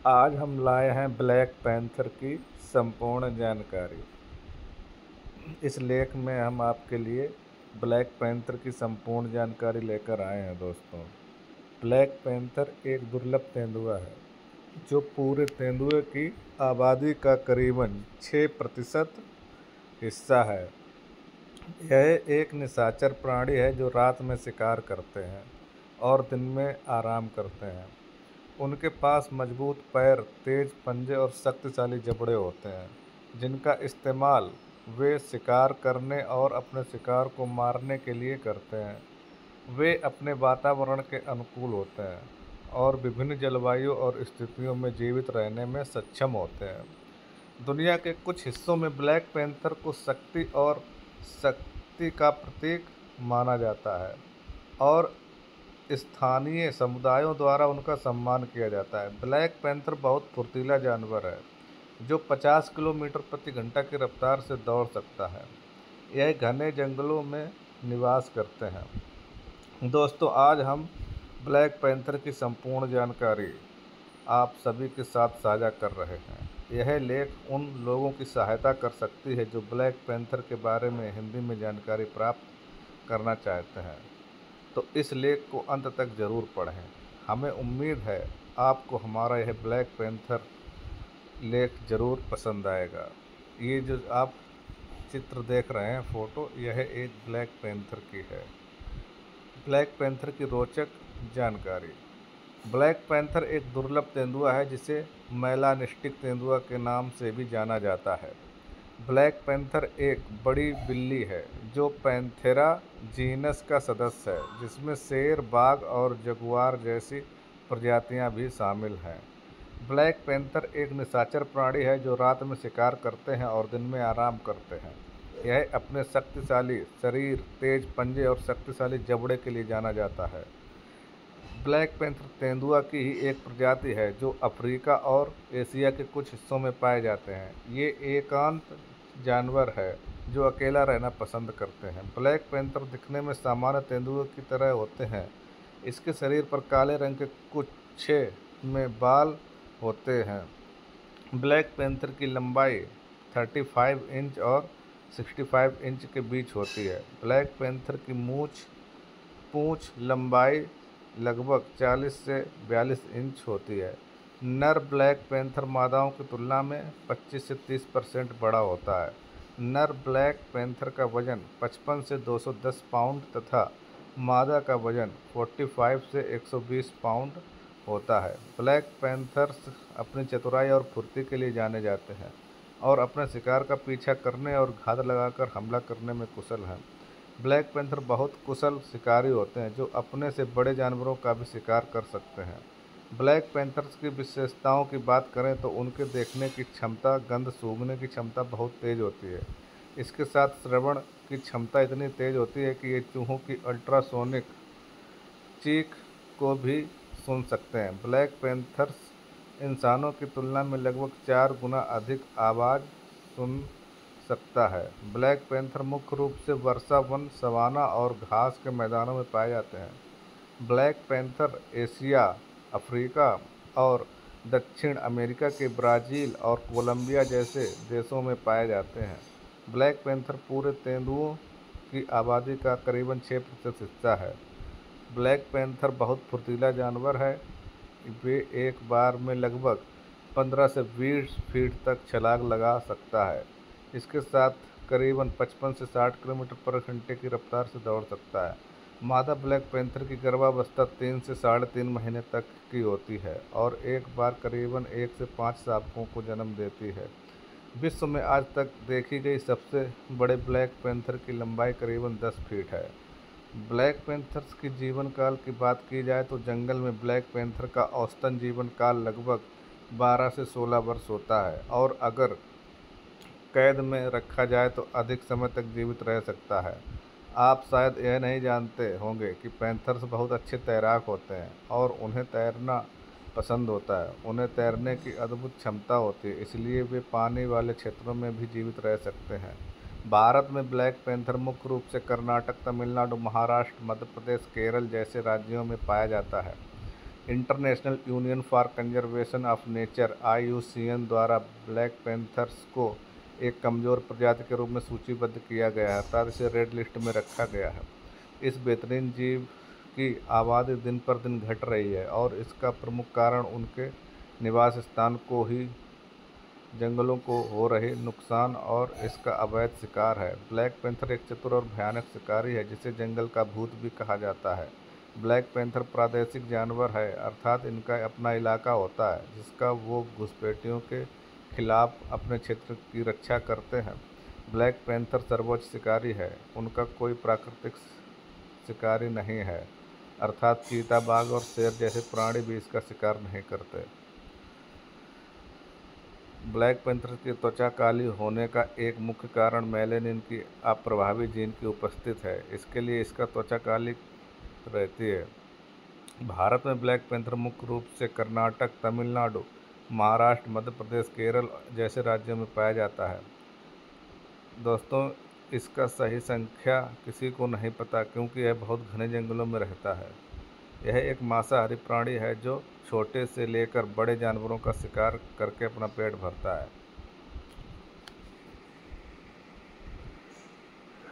आज हम लाए हैं ब्लैक पैंथर की संपूर्ण जानकारी। इस लेख में हम आपके लिए ब्लैक पैंथर की संपूर्ण जानकारी लेकर आए हैं दोस्तों। ब्लैक पैंथर एक दुर्लभ तेंदुआ है जो पूरे तेंदुए की आबादी का करीबन 6% हिस्सा है। यह एक निशाचर प्राणी है जो रात में शिकार करते हैं और दिन में आराम करते हैं। उनके पास मजबूत पैर, तेज पंजे और शक्तिशाली जबड़े होते हैं, जिनका इस्तेमाल वे शिकार करने और अपने शिकार को मारने के लिए करते हैं। वे अपने वातावरण के अनुकूल होते हैं और विभिन्न जलवायु और स्थितियों में जीवित रहने में सक्षम होते हैं। दुनिया के कुछ हिस्सों में ब्लैक पैंथर को शक्ति का प्रतीक माना जाता है और स्थानीय समुदायों द्वारा उनका सम्मान किया जाता है। ब्लैक पैंथर बहुत फुर्तीला जानवर है जो 50 किलोमीटर प्रति घंटा की रफ्तार से दौड़ सकता है। यह घने जंगलों में निवास करते हैं। दोस्तों, आज हम ब्लैक पैंथर की संपूर्ण जानकारी आप सभी के साथ साझा कर रहे हैं। यह लेख उन लोगों की सहायता कर सकती है जो ब्लैक पैंथर के बारे में हिंदी में जानकारी प्राप्त करना चाहते हैं, तो इस लेख को अंत तक ज़रूर पढ़ें। हमें उम्मीद है आपको हमारा यह ब्लैक पैंथर लेख ज़रूर पसंद आएगा। ये जो आप चित्र देख रहे हैं, फ़ोटो, यह एक ब्लैक पैंथर की है। ब्लैक पैंथर की रोचक जानकारी। ब्लैक पैंथर एक दुर्लभ तेंदुआ है जिसे मेलानिस्टिक तेंदुआ के नाम से भी जाना जाता है। ब्लैक पैंथर एक बड़ी बिल्ली है जो पैंथेरा जीनस का सदस्य है, जिसमें शेर, बाघ और जगुआर जैसी प्रजातियां भी शामिल हैं। ब्लैक पैंथर एक निशाचर प्राणी है जो रात में शिकार करते हैं और दिन में आराम करते हैं। यह अपने शक्तिशाली शरीर, तेज पंजे और शक्तिशाली जबड़े के लिए जाना जाता है। ब्लैक पैंथर तेंदुआ की ही एक प्रजाति है जो अफ्रीका और एशिया के कुछ हिस्सों में पाए जाते हैं। ये एकांत जानवर है जो अकेला रहना पसंद करते हैं। ब्लैक पैंथर दिखने में सामान्य तेंदुए की तरह होते हैं। इसके शरीर पर काले रंग के गुच्छे में बाल होते हैं। ब्लैक पैंथर की लंबाई 35 इंच और 65 इंच के बीच होती है। ब्लैक पैंथर की पूंछ लंबाई लगभग 40 से 42 इंच होती है। नर ब्लैक पैंथर मादाओं की तुलना में 25 से 30% बड़ा होता है। नर ब्लैक पैंथर का वजन 55 से 210 पाउंड तथा मादा का वजन 45 से 120 पाउंड होता है। ब्लैक पैंथर्स अपनी चतुराई और फुर्ती के लिए जाने जाते हैं और अपने शिकार का पीछा करने और घात लगाकर हमला करने में कुशल हैं। ब्लैक पैंथर बहुत कुशल शिकारी होते हैं जो अपने से बड़े जानवरों का भी शिकार कर सकते हैं। ब्लैक पैंथर्स की विशेषताओं की बात करें तो उनके देखने की क्षमता, गंध सूंघने की क्षमता बहुत तेज होती है। इसके साथ श्रवण की क्षमता इतनी तेज होती है कि ये चूहों की अल्ट्रासोनिक चीख को भी सुन सकते हैं। ब्लैक पैंथर्स इंसानों की तुलना में लगभग 4 गुना अधिक आवाज़ सुन सकता है। ब्लैक पैंथर मुख्य रूप से वर्षा वन, सवाना और घास के मैदानों में पाए जाते हैं। ब्लैक पैंथर एशिया, अफ्रीका और दक्षिण अमेरिका के ब्राज़ील और कोलंबिया जैसे देशों में पाए जाते हैं। ब्लैक पैंथर पूरे तेंदुओं की आबादी का करीबन 6% हिस्सा है। ब्लैक पैंथर बहुत फुर्तीला जानवर है। वे एक बार में लगभग 15 से 20 फीट तक छलांग लगा सकता है। इसके साथ करीबन 55 से 60 किलोमीटर पर घंटे की रफ्तार से दौड़ सकता है। मादा ब्लैक पैंथर की गर्भावस्था 3 से 3.5 महीने तक की होती है और एक बार करीबन 1 से 5 शावकों को जन्म देती है। विश्व में आज तक देखी गई सबसे बड़े ब्लैक पैंथर की लंबाई करीबन 10 फीट है। ब्लैक पैंथर्स की जीवन काल की बात की जाए तो जंगल में ब्लैक पैंथर का औसतन जीवन काल लगभग 12 से 16 वर्ष होता है और अगर कैद में रखा जाए तो अधिक समय तक जीवित रह सकता है। आप शायद यह नहीं जानते होंगे कि पैंथर्स बहुत अच्छे तैराक होते हैं और उन्हें तैरना पसंद होता है। उन्हें तैरने की अद्भुत क्षमता होती है, इसलिए वे पानी वाले क्षेत्रों में भी जीवित रह सकते हैं। भारत में ब्लैक पैंथर मुख्य रूप से कर्नाटक, तमिलनाडु, महाराष्ट्र, मध्य प्रदेश, केरल जैसे राज्यों में पाया जाता है। International union for conservation of nature (IUCN) द्वारा ब्लैक पैंथर्स को एक कमज़ोर प्रजाति के रूप में सूचीबद्ध किया गया है, अर्थात इसे रेड लिस्ट में रखा गया है। इस बेहतरीन जीव की आबादी दिन पर दिन घट रही है और इसका प्रमुख कारण उनके निवास स्थान को ही जंगलों को हो रहे नुकसान और इसका अवैध शिकार है। ब्लैक पैंथर एक चतुर और भयानक शिकारी है जिसे जंगल का भूत भी कहा जाता है। ब्लैक पैंथर प्रादेशिक जानवर है, अर्थात इनका अपना इलाका होता है जिसका वो घुसपैठियों के खिलाफ अपने क्षेत्र की रक्षा करते हैं। ब्लैक पैंथर सर्वोच्च शिकारी है, उनका कोई प्राकृतिक शिकारी नहीं है, अर्थात चीता, बाघ और शेर जैसे प्राणी भी इसका शिकार नहीं करते। ब्लैक पैंथर की त्वचा काली होने का एक मुख्य कारण मेलानिन की अप्रभावी जीन की उपस्थिति है, इसके लिए इसका त्वचा काली रहती है। भारत में ब्लैक पैंथर मुख्य रूप से कर्नाटक, तमिलनाडु, महाराष्ट्र, मध्य प्रदेश, केरल जैसे राज्यों में पाया जाता है। दोस्तों, इसका सही संख्या किसी को नहीं पता क्योंकि यह बहुत घने जंगलों में रहता है। यह एक मांसाहारी प्राणी है जो छोटे से लेकर बड़े जानवरों का शिकार करके अपना पेट भरता है।